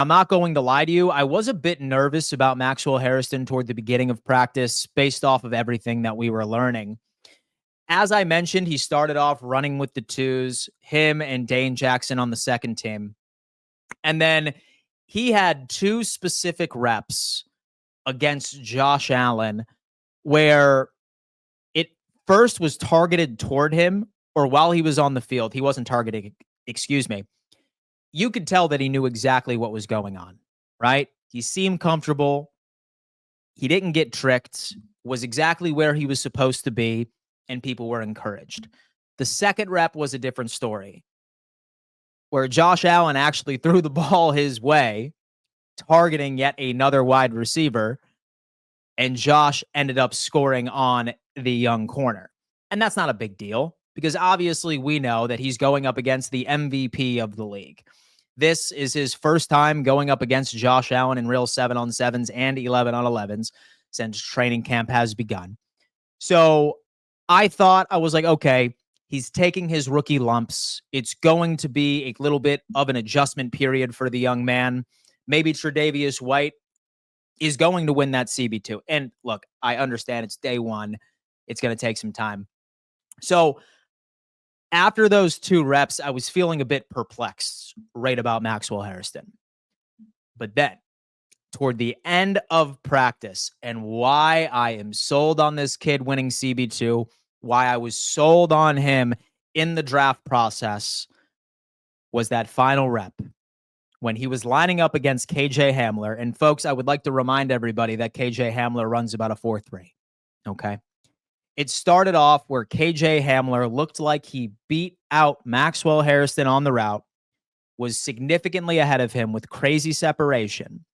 I'm not going to lie to you. I was a bit nervous about Maxwell Hairston toward the beginning of practice based off of everything that we were learning. As I mentioned, he started off running with the twos, him and Dane Jackson on the second team. And then he had two specific reps against Josh Allen where it first was targeted toward him, or while he was on the field. He wasn't targeting, excuse me. You could tell that he knew exactly what was going on, right? He seemed comfortable. He didn't get tricked, was exactly where he was supposed to be, and people were encouraged. The second rep was a different story, where Josh Allen actually threw the ball his way, targeting yet another wide receiver, and Josh ended up scoring on the young corner. And that's not a big deal because obviously we know that he's going up against the MVP of the league. This is his first time going up against Josh Allen in real 7-on-7s and 11-on-11s since training camp has begun. So I was like, okay, he's taking his rookie lumps. It's going to be a little bit of an adjustment period for the young man. Maybe Tre'Davious White is going to win that CB2. And look, I understand it's day one. It's going to take some time. So after those two reps, I was feeling a bit perplexed right about Maxwell Hairston. But then toward the end of practice, and why I am sold on this kid winning CB2, why I was sold on him in the draft process, was that final rep when he was lining up against KJ Hamler. And folks, I would like to remind everybody that KJ Hamler runs about a 4.3. Okay. It started off where KJ Hamler looked like he beat out Maxwell Hairston on the route, was significantly ahead of him with crazy separation.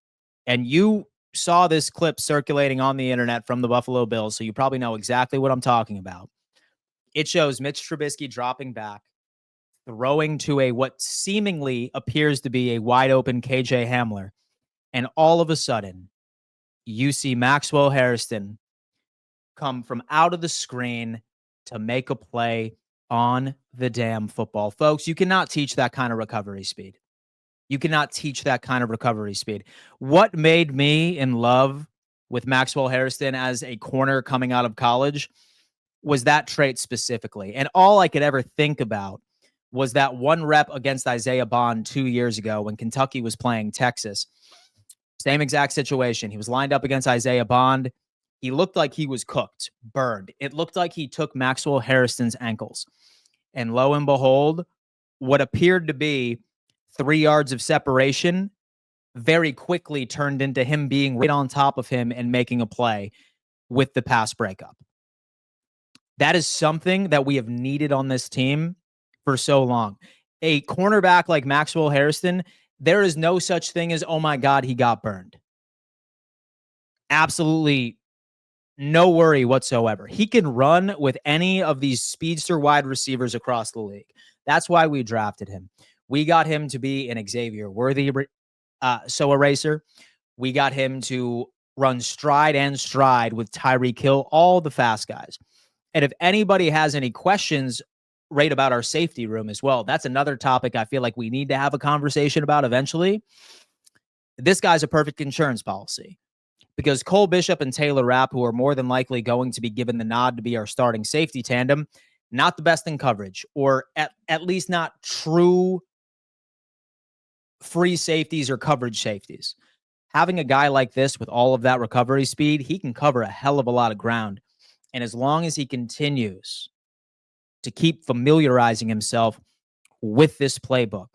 And you saw this clip circulating on the internet from the Buffalo Bills, so you probably know exactly what I'm talking about. It shows Mitch Trubisky dropping back, throwing to a what seemingly appears to be a wide open KJ Hamler. And all of a sudden, you see Maxwell Hairston come from out of the screen to make a play on the damn football. Folks, you cannot teach that kind of recovery speed. You cannot teach that kind of recovery speed. What made me in love with Maxwell Hairston as a corner coming out of college was that trait specifically. And all I could ever think about was that one rep against Isaiah Bond 2 years ago when Kentucky was playing Texas. Same exact situation. He was lined up against Isaiah Bond. He looked like he was cooked, burned. It looked like he took Maxwell Hairston's ankles. And lo and behold, what appeared to be 3 yards of separation very quickly turned into him being right on top of him and making a play with the pass breakup. That is something that we have needed on this team for so long. A cornerback like Maxwell Hairston, there is no such thing as, oh my God, he got burned. Absolutely no worry whatsoever. He can run with any of these speedster wide receivers across the league. That's why we drafted him. We got him to be an Xavier Worthy eraser. We got him to run stride and stride with Tyreek Hill, all the fast guys. And if anybody has any questions right about our safety room as well, that's another topic I feel like we need to have a conversation about eventually. This guy's a perfect insurance policy. Because Cole Bishop and Taylor Rapp, who are more than likely going to be given the nod to be our starting safety tandem, not the best in coverage, or at least not true free safeties or coverage safeties. Having a guy like this with all of that recovery speed, he can cover a hell of a lot of ground. And as long as he continues to keep familiarizing himself with this playbook,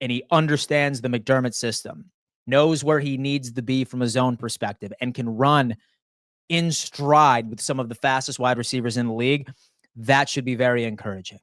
and he understands the McDermott system, knows where he needs to be from a zone perspective, and can run in stride with some of the fastest wide receivers in the league, that should be very encouraging.